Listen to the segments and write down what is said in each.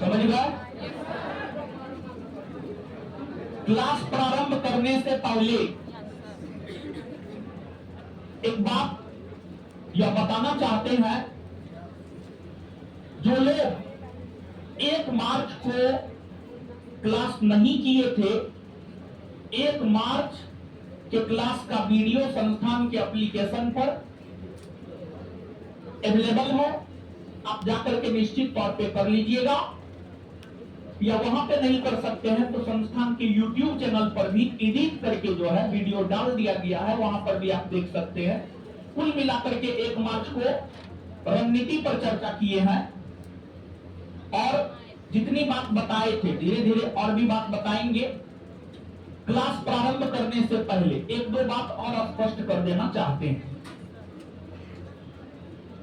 समझ गए? क्लास प्रारंभ करने से पहले एक बात यह बताना चाहते हैं, जो लोग 1 मार्च को क्लास नहीं किए थे, 1 मार्च के क्लास का वीडियो संस्थान के एप्लीकेशन पर अवेलेबल है। आप जाकर के निश्चित तौर पे कर लीजिएगा, या वहां पे नहीं कर सकते हैं तो संस्थान के YouTube चैनल पर भी एडिट करके जो है वीडियो डाल दिया गया है, वहां पर भी आप देख सकते हैं। कुल मिलाकर के 1 मार्च को रणनीति पर चर्चा किए हैं और जितनी बात बताए थे धीरे धीरे और भी बात बताएंगे। क्लास प्रारंभ करने से पहले 1-2 बात और स्पष्ट कर देना चाहते हैं।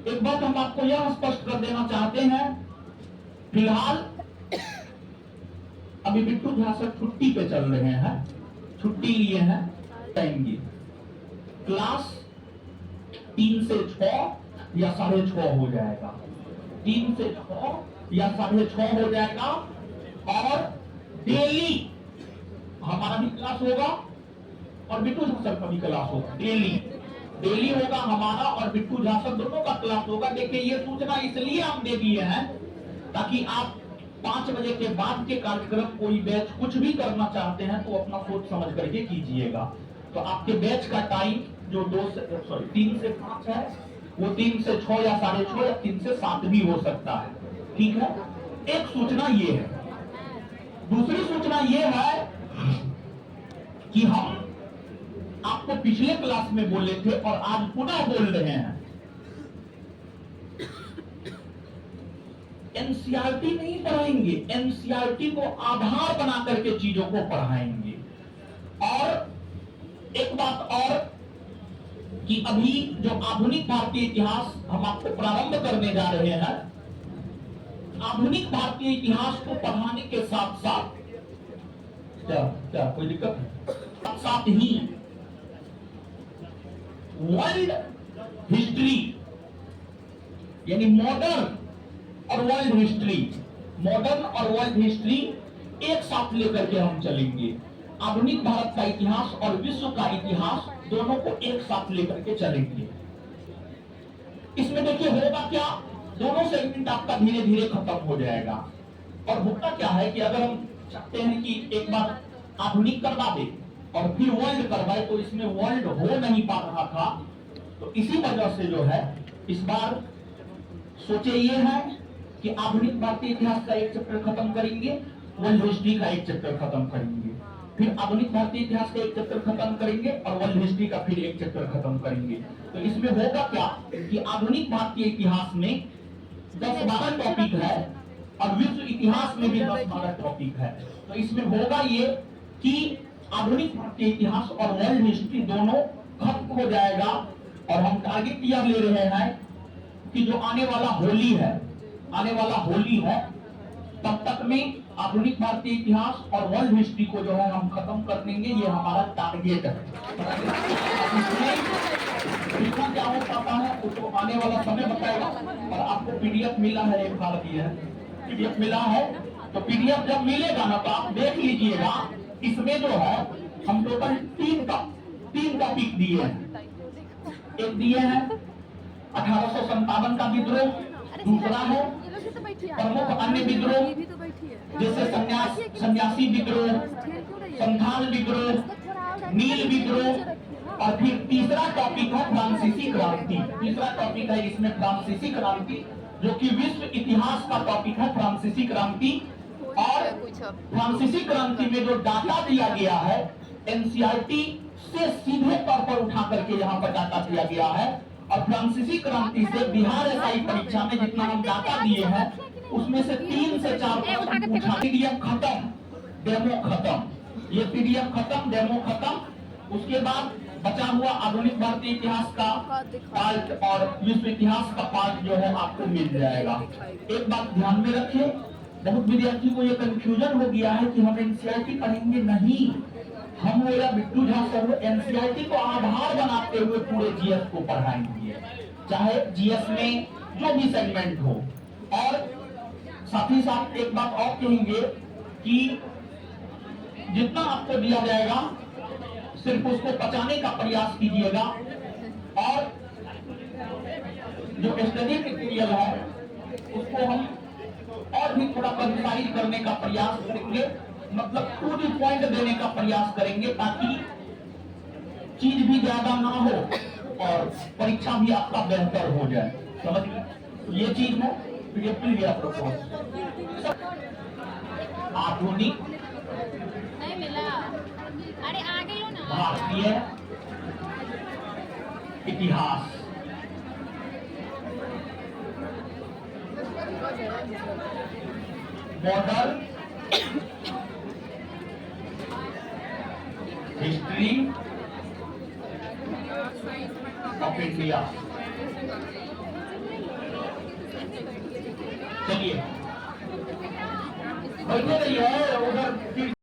एक बात हम आपको यह स्पष्ट कर देना चाहते हैं, फिलहाल अभी बिट्टू झा सर छुट्टी पे चल रहे हैं, छुट्टी लिए हैं, आएंगे। क्लास 3 से 6 या 6:30 हो जाएगा, 3 से 6 या 6:30 हो जाएगा। और डेली हमारा भी क्लास होगा और बिट्टू झा सर का भी क्लास होगा। डेली होगा हमारा और बिट्टू झा सर दोनों का क्लास होगा। देखिए, ये सूचना इसलिए हम दे दिए हैं ताकि आप 5 बजे के बाद के कार्यक्रम कोई बैच कुछ भी करना चाहते हैं तो अपना सोच समझ करके कीजिएगा। तो आपके बैच का टाइम जो 3 से 5 है, वो 3 से 6 या 6:30 या 3 से 7 भी हो सकता है। ठीक है, एक सूचना ये है। दूसरी सूचना ये है कि हम आपको पिछले क्लास में बोले थे और आज पुनः बोल रहे हैं, एनसीईआरटी नहीं पढ़ाएंगे, एनसीईआरटी को आधार बना करके चीजों को पढ़ाएंगे। और एक बात और कि अभी जो आधुनिक भारतीय इतिहास हम आपको प्रारंभ करने जा रहे हैं, आधुनिक भारतीय इतिहास को पढ़ाने के साथ साथ क्या कोई दिक्कत है, साथ ही वर्ल्ड हिस्ट्री यानी मॉडर्न और वर्ल्ड हिस्ट्री, मॉडर्न और वर्ल्ड हिस्ट्री एक साथ लेकर के हम चलेंगे। आधुनिक भारत का इतिहास और विश्व का इतिहास दोनों को एक साथ लेकर के चलेंगे। इसमें देखिए होगा क्या, दोनों सेगमेंट आपका धीरे धीरे खत्म हो जाएगा। और होता क्या है कि अगर हम चाहते हैं कि एक बार आधुनिक करवा दे और फिर वर्ल्ड करवाए तो इसमें वर्ल्ड हो नहीं पा रहा था, तो इसी वजह से जो है इस बार सोचे ये है कि आधुनिक भारतीय इतिहास का एक चैप्टर खत्म करेंगे, वर्ल्ड हिस्ट्री का एक चैप्टर खत्म करेंगे, फिर आधुनिक भारतीय इतिहास का एक चैप्टर खत्म करेंगे और वर्ल्ड हिस्ट्री का फिर एक चैप्टर खत्म करेंगे। तो इसमें होगा क्या कि आधुनिक भारतीय इतिहास में 10-12 टॉपिक है और विश्व इतिहास में भी 10-12 टॉपिक है। तो इसमें होगा ये कि आधुनिक भारतीय इतिहास और वर्ल्ड हिस्ट्री दोनों खत्म हो जाएगा। और हम टारगेट यह ले रहे हैं कि जो आने वाला होली है तब तक में आधुनिक भारतीय इतिहास और वर्ल्ड हिस्ट्री को जो है हम खत्म कर देंगे, ये हमारा टारगेट है। इसमें क्या हो पाता है उसको आने वाला समय बताएगा। और आपको पीडीएफ मिला है, एक बार दिया है पीडीएफ मिला है, तो पीडीएफ जब मिलेगा ना तो आप देख लीजिएगा। इसमें जो है हम टोटल 3 टॉपिक दिए हैं। एक दिए हैं 1857 का विद्रोह, दूसरा है प्रमुख अन्य विद्रोह जैसे सन्यासी विद्रोह, संथाल विद्रोह, नील विद्रोह, और फिर तीसरा टॉपिक है फ्रांसीसी क्रांति। तीसरा टॉपिक है इसमें फ्रांसीसी क्रांति, जो कि विश्व इतिहास का टॉपिक है फ्रांसीसी क्रांति। और फ्रांसीसी क्रांति में जो डाटा दिया गया है एनसीईआरटी से सीधे तौर पर उठा करके यहाँ पर डाटा दिया गया है। और फ्रांसीसी क्रांति से बिहार एसआई परीक्षा में जितना हम डाटा दिए हैं उसमें से 3 से 4 पूछा। पीडीएफ खत्म, डेमो खत्म, ये पीडीएफ खत्म, डेमो खत्म। उसके बाद बचा हुआ आधुनिक भारतीय इतिहास का पार्ट और विश्व इतिहास का पार्ट जो है आपको मिल जाएगा। एक बात ध्यान में रखिए, बहुत विद्यार्थी को ये कंफ्यूजन हो गया है कि हम एनसीईआरटी पढ़ेंगे। नहीं, हम मेरा बिट्टू झा सर एनसीईआरटी को आधार बनाते हुए पूरे जीएस को पढ़ाएंगे, चाहे जीएस में जो भी सेगमेंट हो। और साथ ही साथ एक बात और कहेंगे कि जितना आपको दिया जाएगा सिर्फ उसको पचाने का प्रयास कीजिएगा, और जो स्टडी मटेरियल है उसको हम और भी थोड़ा कंसाइज करने का प्रयास करेंगे, मतलब टू द पॉइंट देने का प्रयास करेंगे, ताकि चीज भी ज्यादा ना हो और परीक्षा भी आपका बेहतर हो जाए। समझ गए ये चीज हो तो ये प्लीज प्रपोज आधुनिक नहीं मिला। अरे आगे लो ना। भारतीय इतिहास, मॉडर्न हिस्ट्री ऑफ इंडिया। चलिए बैठे रहिए उधर।